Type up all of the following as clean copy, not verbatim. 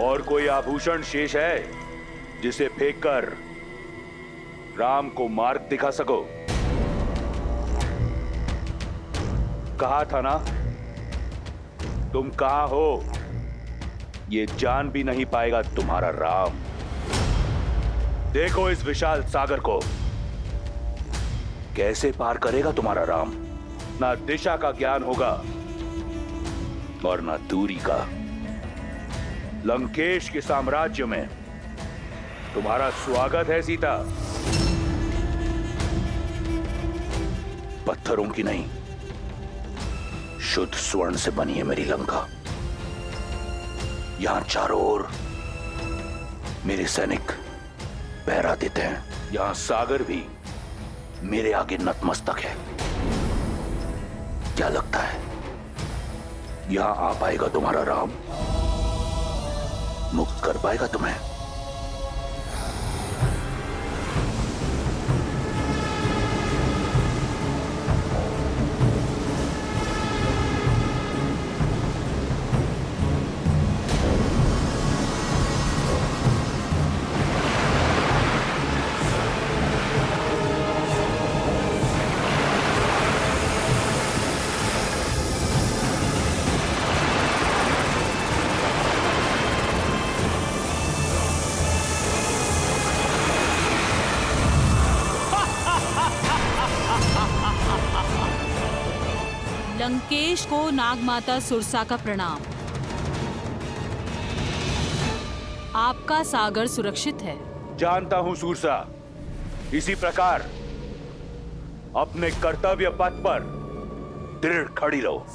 और कोई आभूषण शेष है जिसे फेंककर राम को मार्ग दिखा सको? कहा था ना, तुम कहां हो ये जान भी नहीं पाएगा तुम्हारा राम। देखो इस विशाल सागर को, कैसे पार करेगा तुम्हारा राम। ना दिशा का ज्ञान होगा और ना दूरी का। लंकेश के साम्राज्य में तुम्हारा स्वागत है सीता। पत्थरों की नहीं, शुद्ध स्वर्ण से बनी है मेरी लंका। यहां चारों ओर मेरे सैनिक पहरा देते हैं। यहां सागर भी मेरे आगे नतमस्तक है। क्या लगता है यहां आ पाएगा तुम्हारा राम? मुक्त कर पाएगा तुम्हें? लंकेश को नागमाता सुरसा का प्रणाम। आपका सागर सुरक्षित है। जानता हूं सुरसा। इसी प्रकार अपने कर्तव्य पथ पर दृढ़ खड़ी रहो।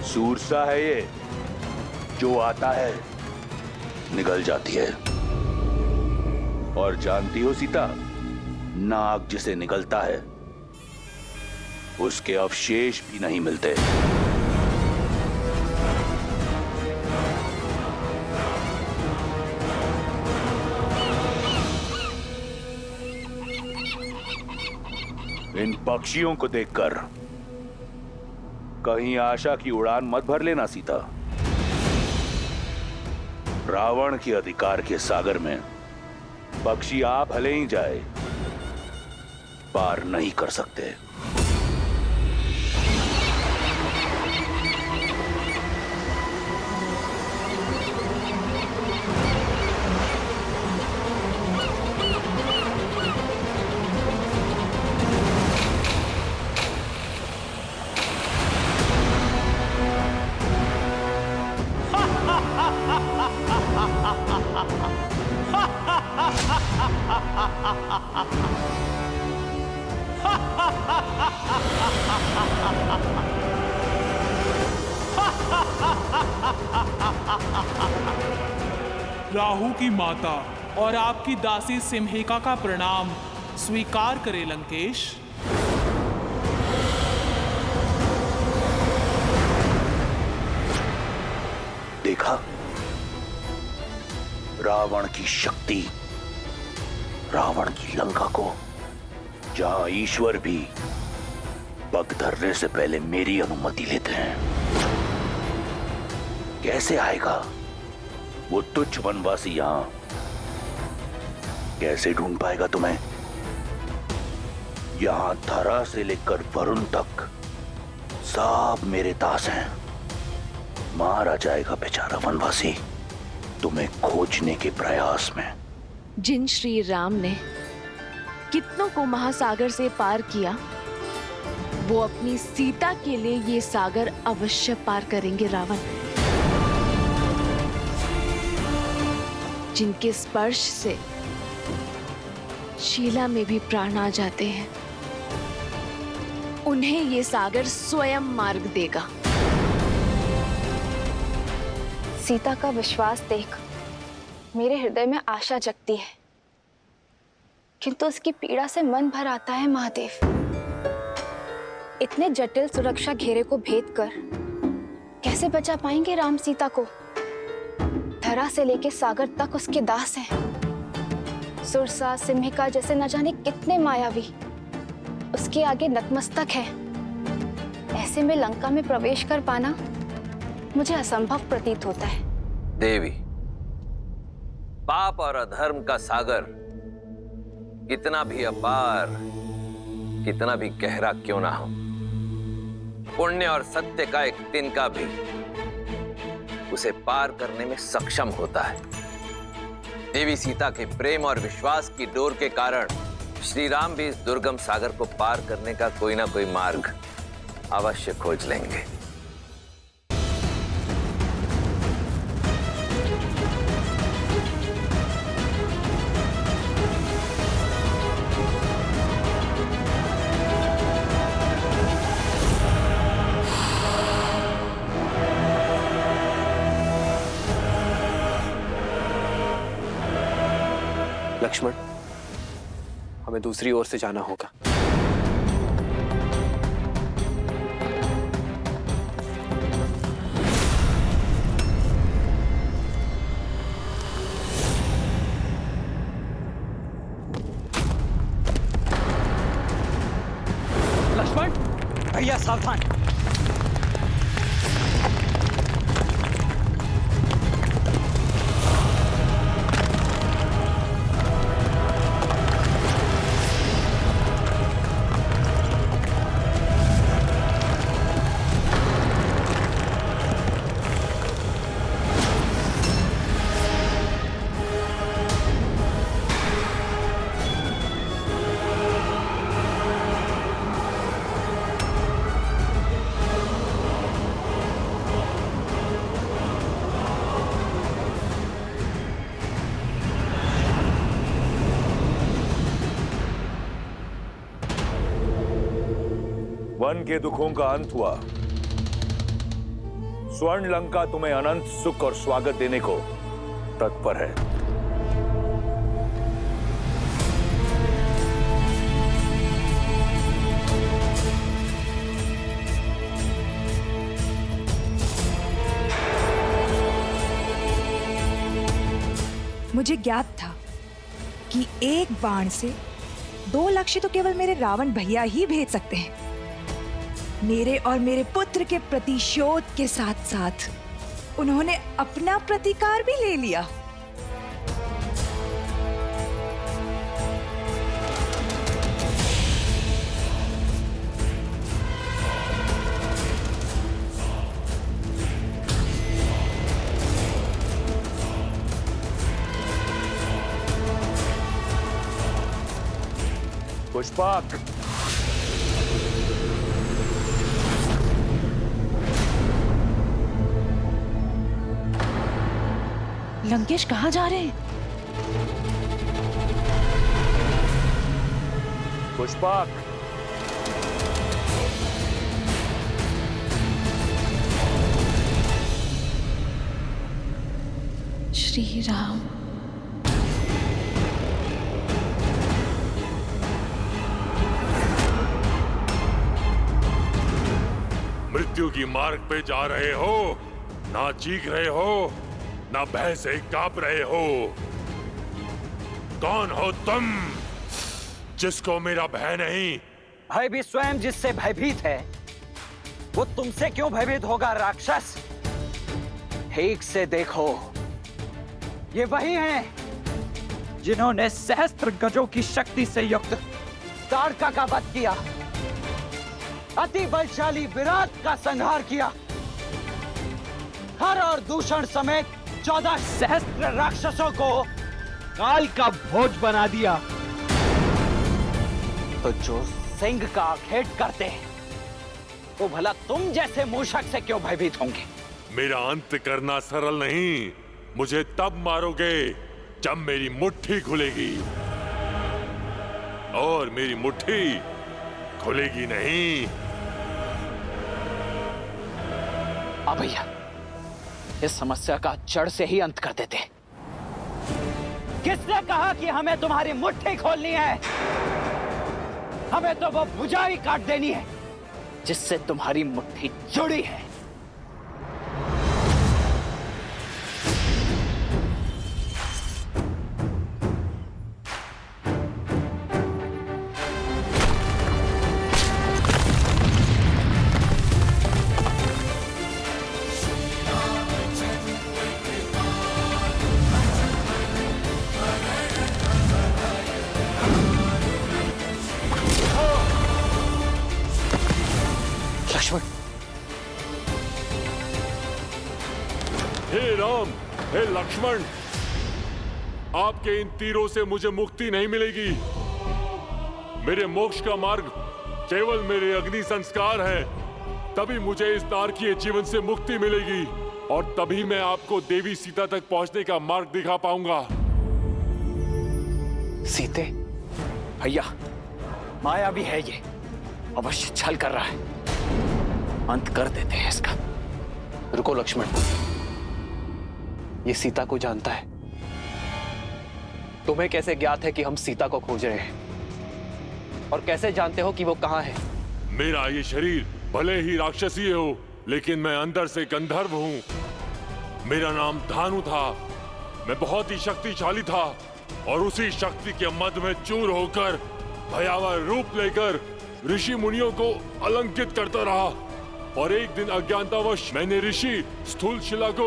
सूरसा है ये, जो आता है निगल जाती है। और जानती हो सीता, नाग जिसे निगलता है उसके अवशेष भी नहीं मिलते। इन पक्षियों को देखकर कहीं आशा की उड़ान मत भर लेना सीता। रावण के अधिकार के सागर में पक्षी आ भले ही जाए, पार नहीं कर सकते। राहु की माता और आपकी दासी सिम्हिका का प्रणाम स्वीकार करे लंकेश। देखा रावण की शक्ति, रावण की लंका को, जहां ईश्वर भी पग धरने से पहले मेरी अनुमति लेते हैं। कैसे आएगा वो तुच्छ वनवासी यहां? कैसे ढूंढ पाएगा तुम्हें? यहां धरा से लेकर वरुण तक सब मेरे दास हैं। मारा जाएगा बेचारा वनवासी तुम्हें खोजने के प्रयास में। जिन श्री राम ने कितनों को महासागर से पार किया, वो अपनी सीता के लिए ये सागर अवश्य पार करेंगे रावण। जिनके स्पर्श से शीला में भी प्राण आ जाते हैं, उन्हें ये सागर स्वयं मार्ग देगा। सीता का विश्वास देख मेरे हृदय में आशा जगती है, किंतु उसकी पीड़ा से मन भर आता है महादेव। इतने जटिल सुरक्षा घेरे को भेद कर कैसे बचा पाएंगे राम सीता को? धरा से लेके सागर तक उसके दास हैं। सुरसा, सिम्हिका जैसे न जाने कितने मायावी उसके आगे नतमस्तक है। ऐसे में लंका में प्रवेश कर पाना मुझे असंभव प्रतीत होता है। देवी, पाप और अधर्म का सागर कितना भी अपार, कितना भी गहरा क्यों ना हो, पुण्य और सत्य का एक तिनका भी उसे पार करने में सक्षम होता है। देवी सीता के प्रेम और विश्वास की डोर के कारण श्री राम भी इस दुर्गम सागर को पार करने का कोई ना कोई मार्ग अवश्य खोज लेंगे। लक्ष्मण, हमें दूसरी ओर से जाना होगा। लक्ष्मण, भैया सावधान। वन के दुखों का अंत हुआ। स्वर्ण लंका तुम्हें अनंत सुख और स्वागत देने को तत्पर है। मुझे ज्ञात था कि एक बाण से 2 लक्ष्य तो केवल मेरे रावण भैया ही भेज सकते हैं। मेरे और मेरे पुत्र के प्रतिशोध के साथ साथ उन्होंने अपना प्रतिकार भी ले लिया। पुष्पक, लंकेश कहाँ जा रहे हैं? पुष्पक, श्री राम। मृत्यु की मार्ग पे जा रहे हो, ना चीख रहे हो, ना भय से कांप रहे हो। कौन हो तुम जिसको मेरा भय नहीं? भय भी स्वयं जिससे भयभीत है, वो तुमसे क्यों भयभीत होगा राक्षस? ठीक से देखो, ये वही हैं जिन्होंने सहस्त्र गजों की शक्ति से युक्त ताड़का का वध किया, अति बलशाली विराट का संहार किया, हर और दूषण समेत 14 सहस्त्र राक्षसों को काल का भोज बना दिया। तो जो सिंह का आखेट करते हैं, वो भला तुम जैसे मूषक से क्यों भयभीत होंगे? मेरा अंत करना सरल नहीं। मुझे तब मारोगे जब मेरी मुट्ठी खुलेगी, और मेरी मुट्ठी खुलेगी नहीं। भैया, इस समस्या का जड़ से ही अंत कर देते। किसने कहा कि हमें तुम्हारी मुट्ठी खोलनी है? हमें तो वो भुजा ही काट देनी है जिससे तुम्हारी मुट्ठी जुड़ी है। लक्ष्मण, हे राम, हे लक्ष्मण, आपके इन तीरों से मुझे मुक्ति नहीं मिलेगी। मेरे मोक्ष का मार्ग केवल मेरे अग्नि संस्कार है। तभी मुझे इस नारकीय जीवन से मुक्ति मिलेगी और तभी मैं आपको देवी सीता तक पहुंचने का मार्ग दिखा पाऊंगा। सीते भैया, माया भी है ये, अवश्य छल कर रहा है। अंत कर देते हैं इसका। रुको लक्ष्मण, ये सीता को जानता है। तुम्हें कैसे ज्ञात है कि हम सीता को खोज रहे हैं? और कैसे जानते हो कि वो कहाँ है? मेरा ये शरीर भले ही राक्षसीय हो, लेकिन मैं अंदर से गंधर्व हूँ। मेरा नाम धानु था। मैं बहुत ही शक्तिशाली था और उसी शक्ति के मद में चूर होकर भयावह रूप लेकर ऋषि मुनियों को अलंकित करता रहा। और एक दिन अज्ञानतावश मैंने ऋषि स्थूलशिला को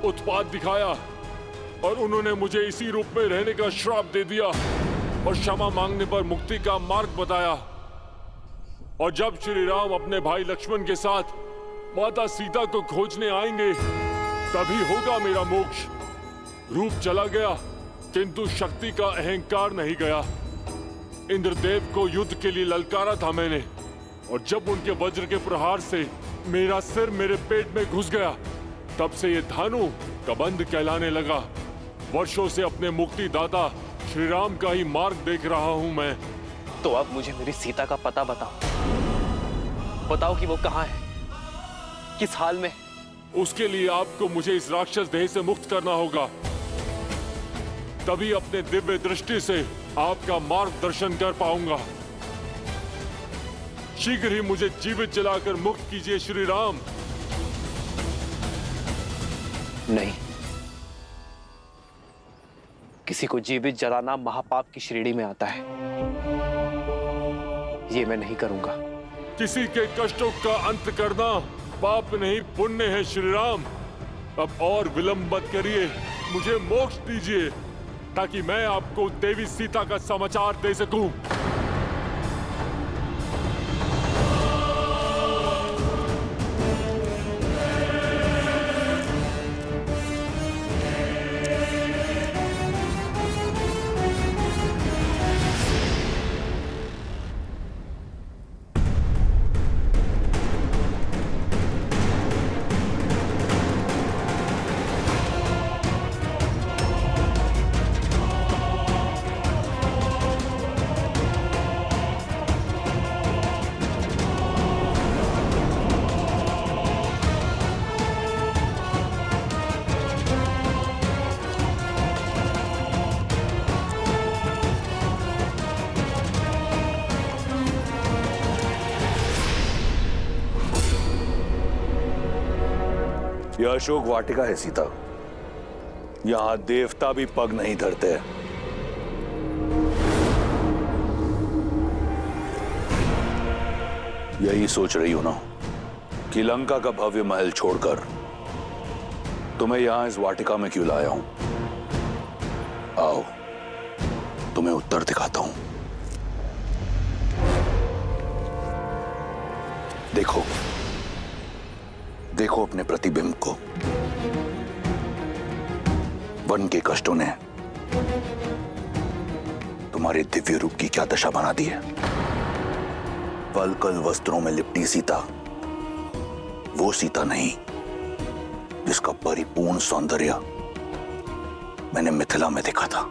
उत्पात दिखाया और उन्होंने मुझे इसी रूप में रहने का श्राप दे दिया और क्षमा मांगने पर मुक्ति का मार्ग बताया। और जब श्री राम अपने भाई लक्ष्मण के साथ माता सीता को खोजने आएंगे, तभी होगा मेरा मोक्ष। रूप चला गया, किंतु शक्ति का अहंकार नहीं गया। इंद्रदेव को युद्ध के लिए ललकारा था मैंने, और जब उनके वज्र के प्रहार से मेरा सिर मेरे पेट में घुस गया, तब से ये धानु कबंध कहलाने लगा। वर्षों से अपने मुक्ति दाता श्री राम का ही मार्ग देख रहा हूं मैं। तो अब मुझे मेरी सीता का पता बताओ। बताओ कि वो कहाँ है, किस हाल में? उसके लिए आपको मुझे इस राक्षस देह से मुक्त करना होगा। तभी अपने दिव्य दृष्टि से आपका मार्गदर्शन कर पाऊंगा। शीघ्र ही मुझे जीवित जलाकर मुक्त कीजिए श्री राम। नहीं, किसी को जीवित जलाना महापाप की श्रेणी में आता है। ये मैं नहीं करूंगा। किसी के कष्टों का अंत करना पाप नहीं पुण्य है श्री राम। अब और विलंब मत करिए, मुझे मोक्ष दीजिए ताकि मैं आपको देवी सीता का समाचार दे सकूं। यह अशोक वाटिका है सीता। यहां देवता भी पग नहीं धरते। यही सोच रही हो ना कि लंका का भव्य महल छोड़कर तुम्हें यहां इस वाटिका में क्यों लाया हूं? आओ, तुम्हें उत्तर दिखाता हूं। देखो, देखो अपने प्रतिबिंब को। वन के कष्टों ने तुम्हारे दिव्य रूप की क्या दशा बना दी है। वल्कल वस्त्रों में लिपटी सीता वो सीता नहीं जिसका परिपूर्ण सौंदर्य मैंने मिथिला में देखा था,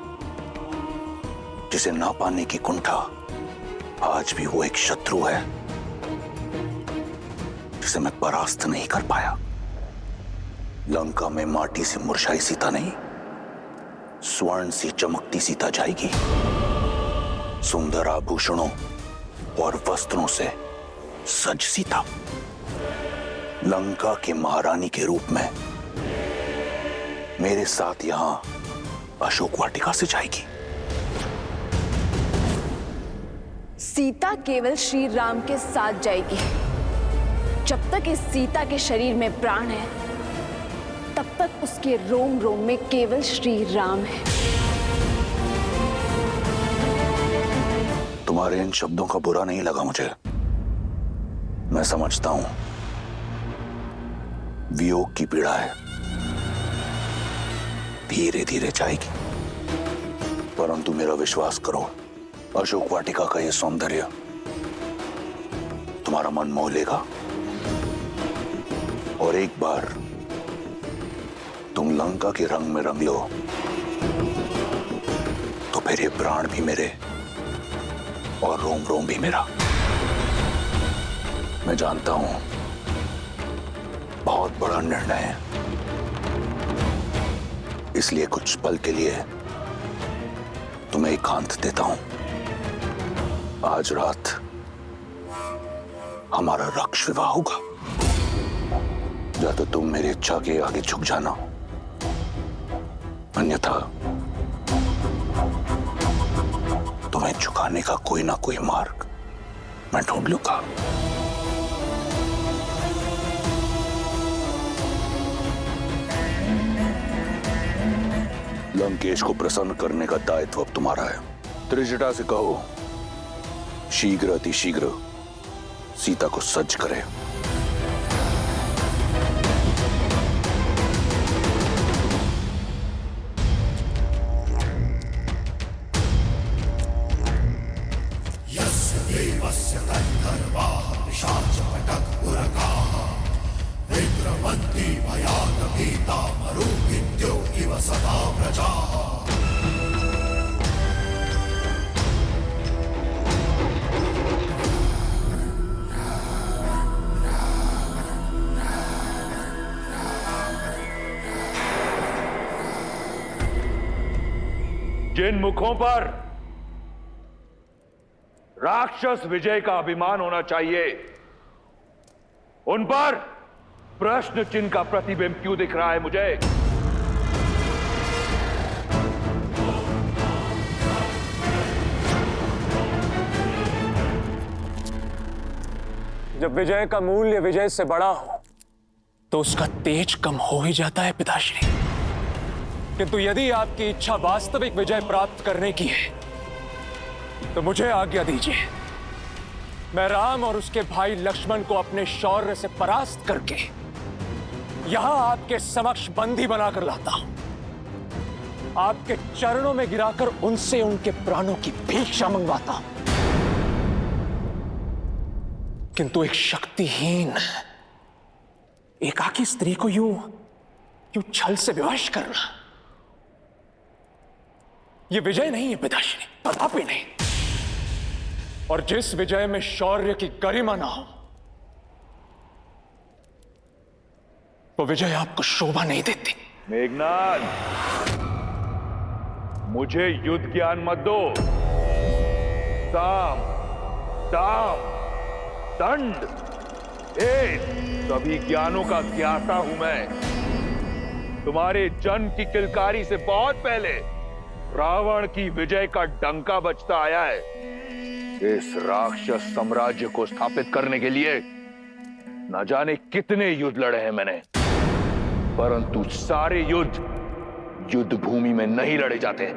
जिसे ना पाने की कुंठा आज भी वो एक शत्रु है जिसे मैं परास्त नहीं कर पाया। लंका में माटी से मुरझाई सीता नहीं, स्वर्ण सी चमकती सीता जाएगी। सुंदर आभूषणों और वस्त्रों से सज सीता लंका के महारानी के रूप में मेरे साथ यहां अशोक वाटिका से जाएगी। सीता केवल श्री राम के साथ जाएगी। जब तक इस सीता के शरीर में प्राण है, तब तक उसके रोम रोम में केवल श्री राम है। तुम्हारे इन शब्दों का बुरा नहीं लगा मुझे। मैं समझता हूं वियोग की पीड़ा है, धीरे धीरे जाएगी, परंतु मेरा विश्वास करो, अशोक वाटिका का यह सौंदर्य तुम्हारा मन मोह लेगा और एक बार तुम लंका के रंग में रंग लो तो फिर ये प्राण भी मेरे और रोम रोम भी मेरा। मैं जानता हूं बहुत बड़ा निर्णय है, इसलिए कुछ पल के लिए तुम्हें एकांत देता हूं। आज रात हमारा रक्ष विवाह होगा, या तो तुम मेरी इच्छा के आगे झुक जाना, अन्यथा तुम्हें झुकाने का कोई ना कोई मार्ग मैं ढूंढ लूंगा। लंकेश को प्रसन्न करने का दायित्व अब तुम्हारा है। त्रिजटा से कहो शीघ्र अतिशीघ्र सीता को सज्ज करे। जिन मुखों पर राक्षस विजय का अभिमान होना चाहिए, उन पर प्रश्न चिन्ह का प्रतिबिंब क्यों दिख रहा है मुझे? जब विजय का मूल्य विजय से बड़ा हो तो उसका तेज कम हो ही जाता है पिताश्री। किंतु यदि आपकी इच्छा वास्तविक विजय प्राप्त करने की है तो मुझे आज्ञा दीजिए, मैं राम और उसके भाई लक्ष्मण को अपने शौर्य से परास्त करके यहां आपके समक्ष बंदी बनाकर लाता हूं, आपके चरणों में गिराकर उनसे उनके प्राणों की भिक्षा मंगवाता हूं। किंतु एक शक्तिहीन एकाकी स्त्री को यूं छल से विवश करना, यह विजय नहीं है पिताश्री, कदापि नहीं। और जिस विजय में शौर्य की गरिमा ना हो, वो विजय आपको शोभा नहीं देती। मेघनाद, मुझे युद्ध ज्ञान मत दो। साम, दाम, दंड, सभी ज्ञानों का ज्ञाता हूं मैं। तुम्हारे जन्म की किलकारी से बहुत पहले रावण की विजय का डंका बजता आया है। इस राक्षस साम्राज्य को स्थापित करने के लिए न जाने कितने युद्ध लड़े हैं मैंने, परंतु सारे युद्ध युद्ध भूमि में नहीं लड़े जाते।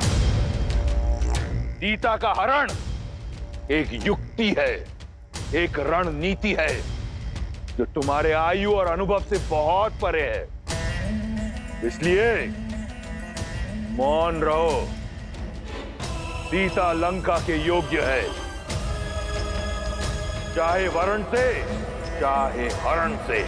सीता का हरण एक युक्ति है, एक रणनीति है जो तुम्हारे आयु और अनुभव से बहुत परे है। इसलिए मौन रहो। सीता लंका के योग्य है, चाहे वरण से चाहे हरण से।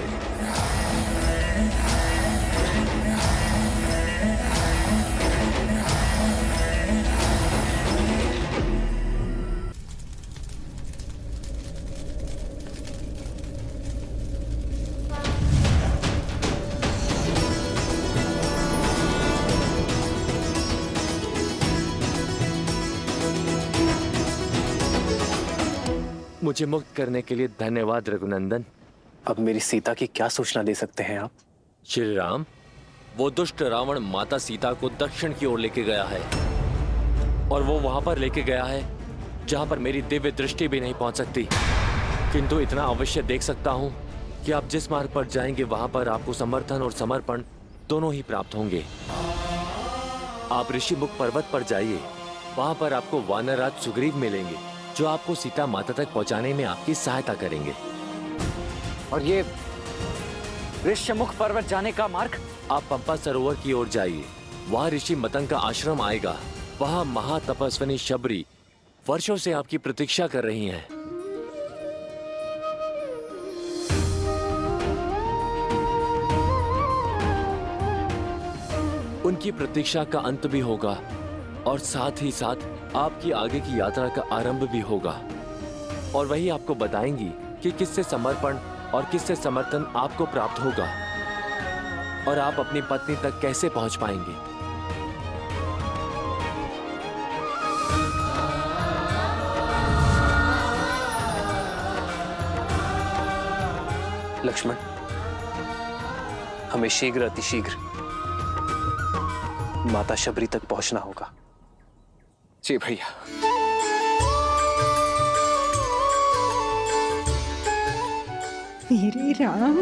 मुझे मुक्त करने के लिए धन्यवाद रघुनंदन। अब मेरी सीता की क्या सूचना दे सकते हैं आप? श्री राम, वो दुष्ट रावण माता सीता को दक्षिण की ओर लेके गया है, और वो वहां पर लेके गया है जहां पर मेरी दिव्य दृष्टि भी नहीं पहुंच सकती। किंतु इतना अवश्य देख सकता हूं कि आप जिस मार्ग पर जाएंगे वहां पर आपको समर्थन और समर्पण दोनों ही प्राप्त होंगे। आप ऋषिमुख पर्वत पर जाइए, वहां पर आपको वानरराज सुग्रीव मिलेंगे जो आपको सीता माता तक पहुंचाने में आपकी सहायता करेंगे। और ये ऋष्यमुख पर्वत जाने का मार्ग? आप पंपा सरोवर की ओर जाइए, वहां ऋषि मतंग का आश्रम आएगा। वहां महातपस्विनी शबरी वर्षों से आपकी प्रतीक्षा कर रही हैं। उनकी प्रतीक्षा का अंत भी होगा और साथ ही साथ आपकी आगे की यात्रा का आरंभ भी होगा। और वही आपको बताएंगी कि किससे समर्पण और किससे समर्थन आपको प्राप्त होगा और आप अपनी पत्नी तक कैसे पहुंच पाएंगे। लक्ष्मण, हमें शीघ्र अतिशीघ्र माता शबरी तक पहुंचना होगा। जी भैया। मेरे राम,